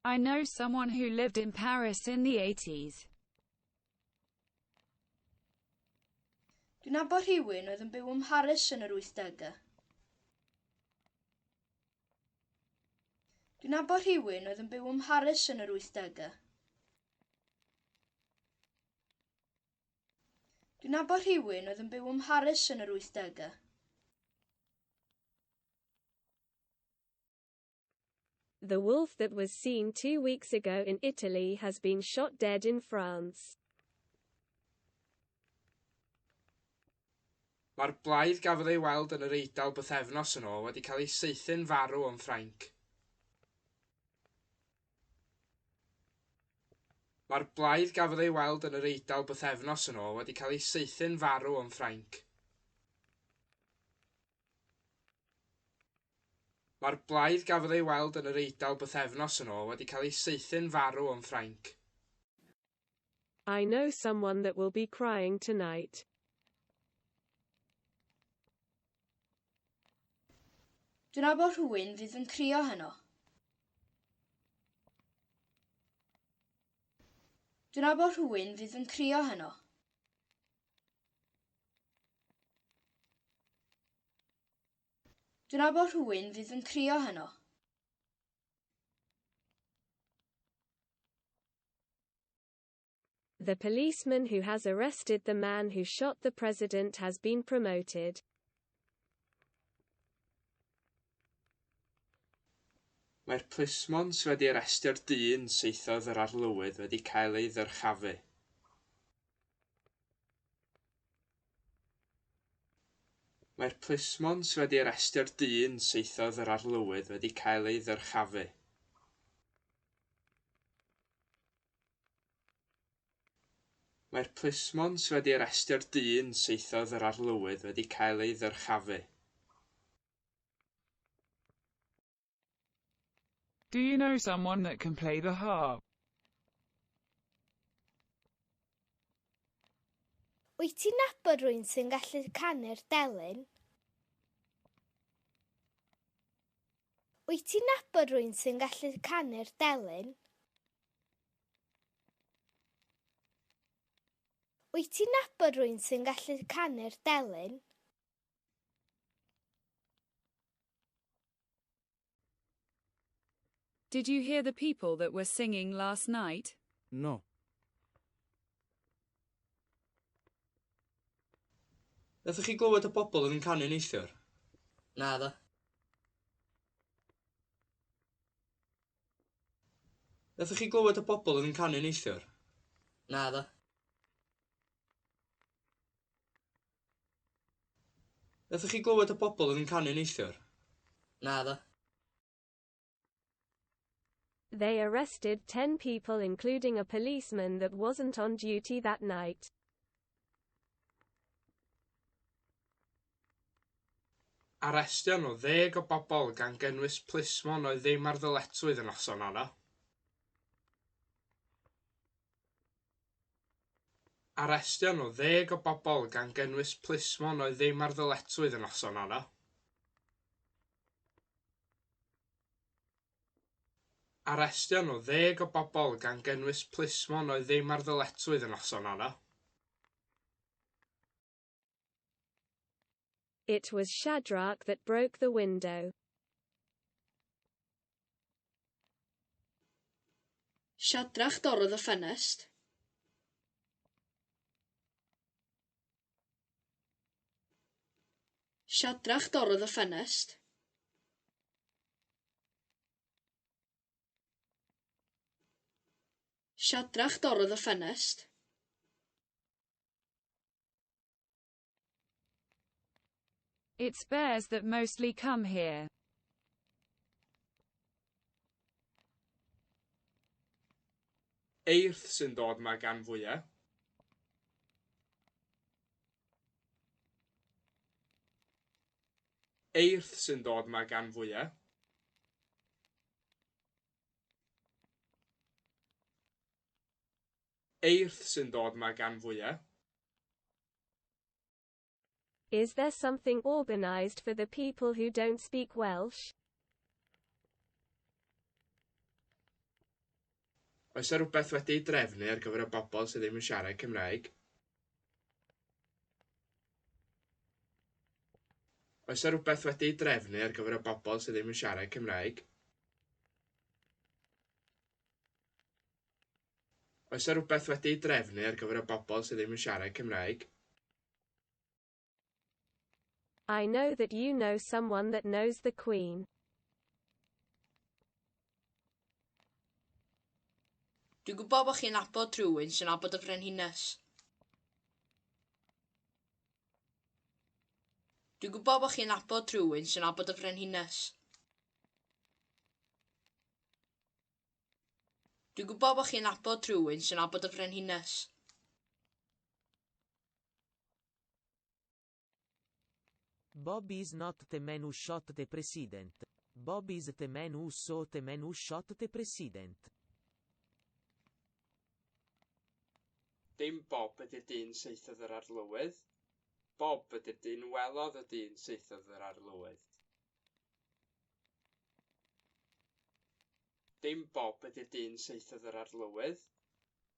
I know someone who lived in Paris in the 80s. Dwi'n nabod rhywun oedd yn byw ym Mharis yn yr 80au. Dwi'n nabod rhywun oedd yn byw ym Mharis yn yr 80au. Dwi'n nabod rhywun oedd yn byw ym Mharis yn yr 80au. The wolf that was seen 2 weeks ago in Italy has been shot dead in France. Mae'r blaidd gafodd ei weld yn yr Eidal bythefnos yn ôl wedi cael ei saethu'n farw yn Ffrainc. Mae'r blaidd gafodd ei weld yn yr Eidal bythefnos yn ôl wedi cael ei saethu'n farw yn Ffrainc. Mae'r blaidd gafodd ei weld yn yr Eidal bythefnos yn ôl wedi cael ei saethu'n farw yn Ffrainc. I know someone that will be crying tonight. Dwi'n nabod rhywun fydd yn crio heno. Dwi'n nabod rhywun fydd yn crio heno. Dwi'n nabod rhywun fydd yn crio heno. The policeman who has arrested the man who shot the president has been promoted. Mae'r plismon sydd wedi arestio'r dyn saethodd yr arlywydd wedi cael ei ddyrchafu. Mae'r plismon sydd wedi arestio'r dyn saethodd yr arlywydd wedi cael ei ddyrchafu. Mae'r plismon sydd wedi arestio'r dyn saethodd yr arlywydd wedi cael ei ddyrchafu. Do you know someone that can play the harp? Wyt ti'n nabod rhywun sy'n gallu canu'r delyn? Wyt ti'n nabod rhywun sy'n gallu canu'r delyn? Wyt ti'n nabod rhywun sy'n gallu canu'r delyn? Did you hear the people that were singing last night? No. Nathach chi glywed y bobl yn canu neithiwr? Naddo. Nathach chi glywed y bobl yn canu neithiwr? Naddo. Nathach chi glywed y bobl yn canu neithiwr? Naddo. They arrested 10 people including a policeman that wasn't on duty that night. Arestian o 10 o bobl gan gynnwys plismon oedd ddim ar ddyletswydd yn noson honno. Arestian o 10 o bobl gan gynnwys plismon oedd ddim ar ddyletswydd yn noson honno. Arestian o 10 o bobl gan gynnwys plismon oedd ddim ar ddyletswydd yn noson honno. It was Shadrach that broke the window. Siadrach dorrodd y ffenest. Siadrach dorrodd y ffenest. Siadrach dorrodd y ffenest. It's bears that mostly come here. Eirth sy'n dod ma gan fwyaf. Eirth sy'n dod ma gan fwyaf. Eirth sy'n dod ma gan fwyaf. Is there something organized for the people who don't speak Welsh? Oes yna rhywbeth wedi'i drefnu ar gyfer y bobl sydd ddim yn siarad Cymraeg? Oes yna rhywbeth wedi'i drefnu ar gyfer y bobl sydd ddim yn siarad Cymraeg? Oes yna rhywbeth wedi'i drefnu ar gyfer y bobl sydd ddim yn siarad Cymraeg? I know that you know someone that knows the Queen. Dwi'n gwybod bod chi'n nabod rhywun sy'n nabod y frenhines. Dwi'n gwybod bod chi'n nabod rhywun sy'n nabod y frenhines. Dwi'n gwybod bod chi'n nabod rhywun sy'n nabod y frenhines. Bob is not the man who shot the president. Bob is the man who saw the man who shot the president. Dim Bob ydy'r dyn saethodd yr arlywydd. Bob ydy'r dyn welodd y dyn saethodd yr arlywydd. Dim Bob ydy'r dyn saethodd yr arlywydd.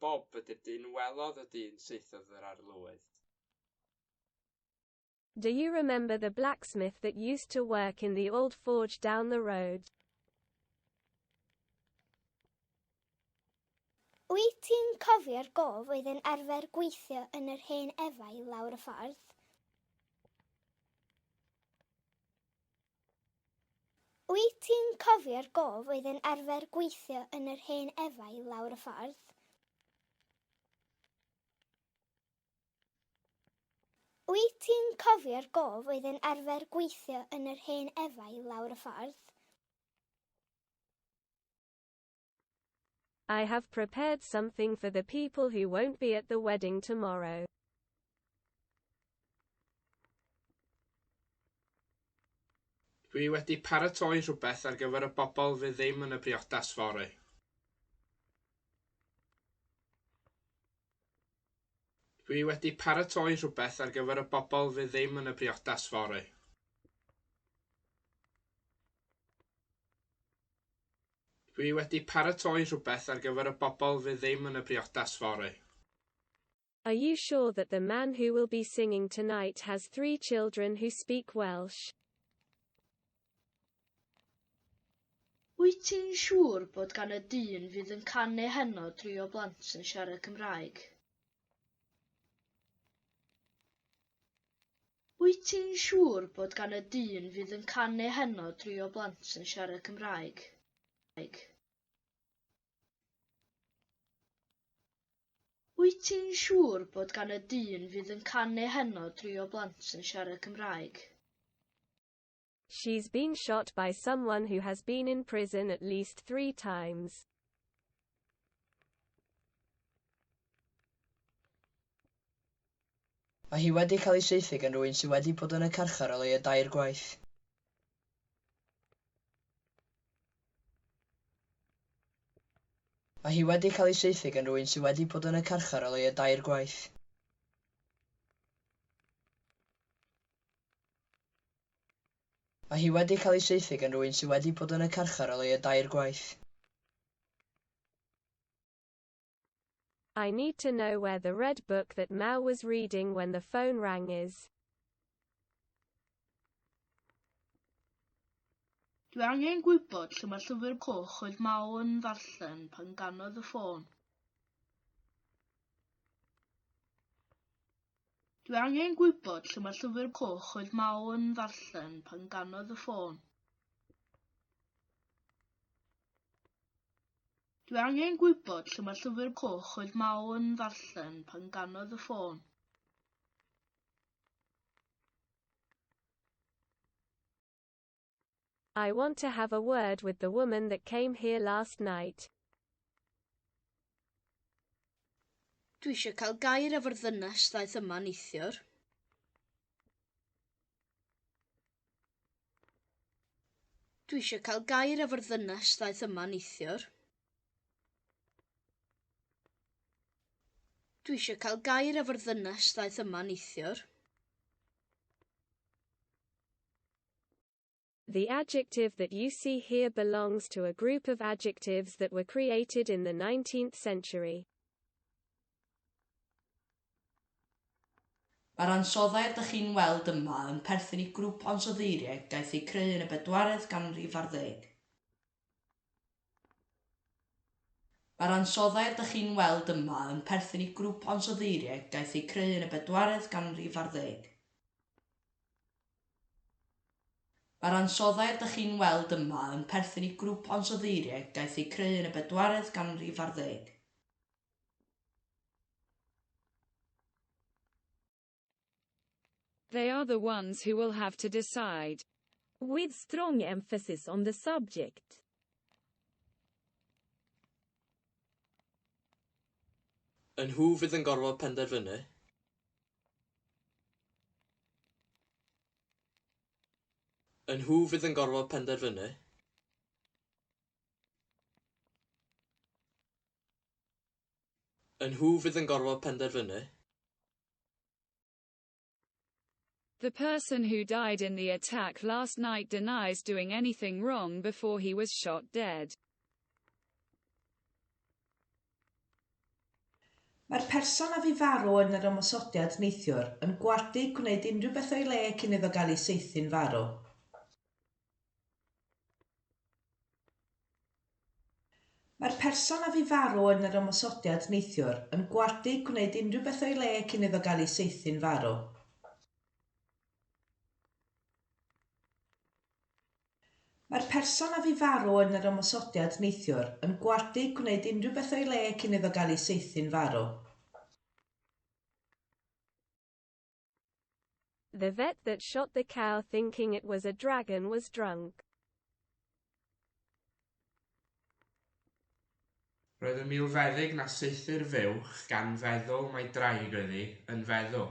Bob ydy'r dyn welodd y dyn saethodd yr arlywydd. Do you remember the blacksmith that used to work in the old forge down the road? Wyt ti'n cofio'r gof oedd yn arfer gweithio yn yr hen efau lawr y ffordd? Wyt ti'n cofio'r gof oedd yn arfer gweithio yn yr hen efau lawr y ffordd? Wyt ti'n cofio'r gof oedd yn arfer gweithio yn yr hen efau lawr y ffordd? I have prepared something for the people who won't be at the wedding tomorrow. Dwi wedi paratoi rhywbeth ar gyfer y bobl fydd ddim yn y briodas fory. Dwi wedi paratoi rhywbeth ar gyfer y bobl fydd ddim yn y briodas fory. Dwi wedi paratoi rhywbeth ar gyfer y bobl fydd ddim yn y briodas fory. Are you sure that the man who will be singing tonight has 3 children who speak Welsh? Wyt ti'n siŵr bod gan y dyn fydd yn canu heno 3 o blant yn siarad Cymraeg? Wyt ti'n siŵr bod gan y dyn fydd yn canu heno 3 o blant yn siarad Cymraeg? Wyt ti'n siŵr bod gan y dyn fydd yn canu heno 3 o blant yn siarad Cymraeg? She's been shot by someone who has been in prison at least 3 times. Mae hi wedi cael ei saethu gan rywun sydd wedi bod yn y carchar o leia 2 gwaith. Mae hi wedi cael ei saethu gan rywun sydd wedi bod yn y carchar o leia 2 gwaith. Mae hi wedi cael ei saethu gan rywun sydd wedi bod yn y carchar o leia 2 gwaith. I need to know where the red book that Mao was reading when the phone rang is. Dwi angen gwybod lle mae llyfr coch oedd Maw yn ddarllen pan ganodd y ffôn. Dwi angen gwybod lle mae llyfr coch oedd Maw yn ddarllen pan ganodd y ffôn. Dwi angen gwybod lle mae llyfr coch oedd Maw yn ddarllen pan ganodd y ffôn. I want to have a word with the woman that came here last night. Dwi eisiau cael gair efo'r ddynes ddaeth yma neithiwr. Dwi eisiau cael gair efo'r ddynes ddaeth yma neithiwr. Dwi eisiau cael gair efo'r ddynes ddaeth yma neithiwr. The adjective that you see here belongs to a group of adjectives that were created in the 19th century. Mae'r ansoddair ydych chi'n weld yma yn perthyn i grŵp ansoddeiriau gaeth eu creu yn y 4edd ganrif ar 10. Mae'r ansoddair ydych chi'n weld yma yn perthyn i grŵp ansoddeiriau gaeth eu creu yn y 4edd ganrif ar 10. Mae'r ansoddair ydych chi'n weld yma yn perthyn i grŵp ansoddeiriau gaeth eu creu yn y 4edd ganrif ar 10. They are the ones who will have to decide. With strong emphasis on the subject. Yn nhw fydd yn gorfod penderfynu. Yn nhw fydd yn gorfod penderfynu. Yn nhw fydd yn gorfod penderfynu. The person who died in the attack last night denies doing anything wrong before he was shot dead. Mae'r person a fu farw yn yr ymosodiad neithiwr yn gwardu gwneud unrhyw beth o'i le cyn iddo gael ei saethu'n farw. Mae'r person a fu farw yn yr ymosodiad neithiwr yn gwardu gwneud unrhyw beth o'i le cyn iddo gael ei saethu'n farw. Mae'r person a fu farw yn yr ymosodiad neithiwr yn gwardu gwneud unrhyw beth o'i le cyn iddo gael ei saethu'n farw. The vet that shot the cow thinking it was a dragon was drunk. Roedd y milfeddyg na saethu'r fuwch gan feddwl mai draig oedd hi yn feddw.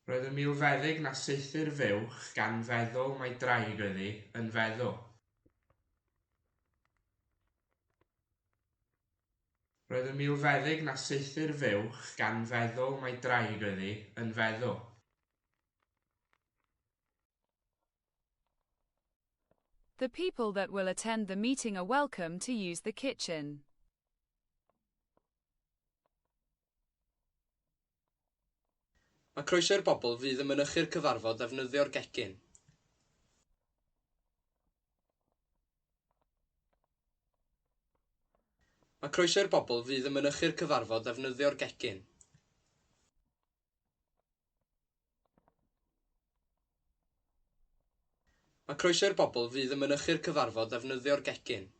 Roedd y milfeddyg na saethu'r fuwch gan feddwl mai draig oedd hi yn feddw. Roedd y milfeddyg na saethu'r fuwch gan feddwl mai draig oedd hi yn feddw. The people that will attend the meeting are welcome to use the kitchen. Mae croeso i'r bobl fydd yn mynychu'r cyfarfod ddefnyddio'r gegin. Mae croeso i'r bobl fydd yn mynychu'r cyfarfod ddefnyddio'r gegin. Mae croeso i'r bobl fydd yn mynychu'r cyfarfod ddefnyddio'r gegin.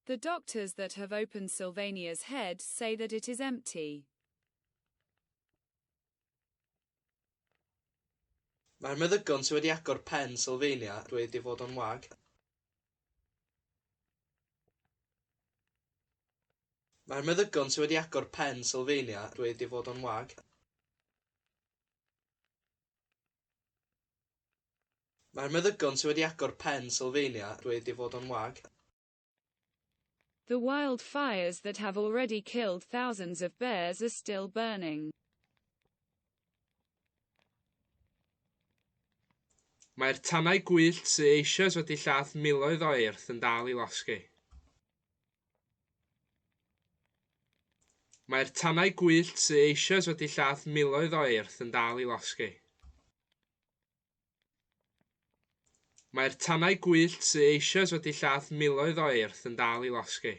The doctors that have opened Sylvania's head say that it is empty. Mae'r meddygon sydd wedi agor pen Sylvania wedi fod yn wag. Mae'r meddygon sydd wedi agor pen Sylvania wedi fod yn wag. Mae'r meddygon sydd wedi agor pen Sylvania wedi fod yn wag. The wildfires that have already killed thousands of bears are still burning. Mae'r tannau gwyllt sydd eisoes wedi lladd miloedd o eirth yn dal i losgi. Mae'r tannau gwyllt sydd eisoes wedi lladd miloedd o eirth yn dal i losgi. Mae'r tannau gwyllt sydd eisoes wedi lladd miloedd o eirth yn dal i losgi.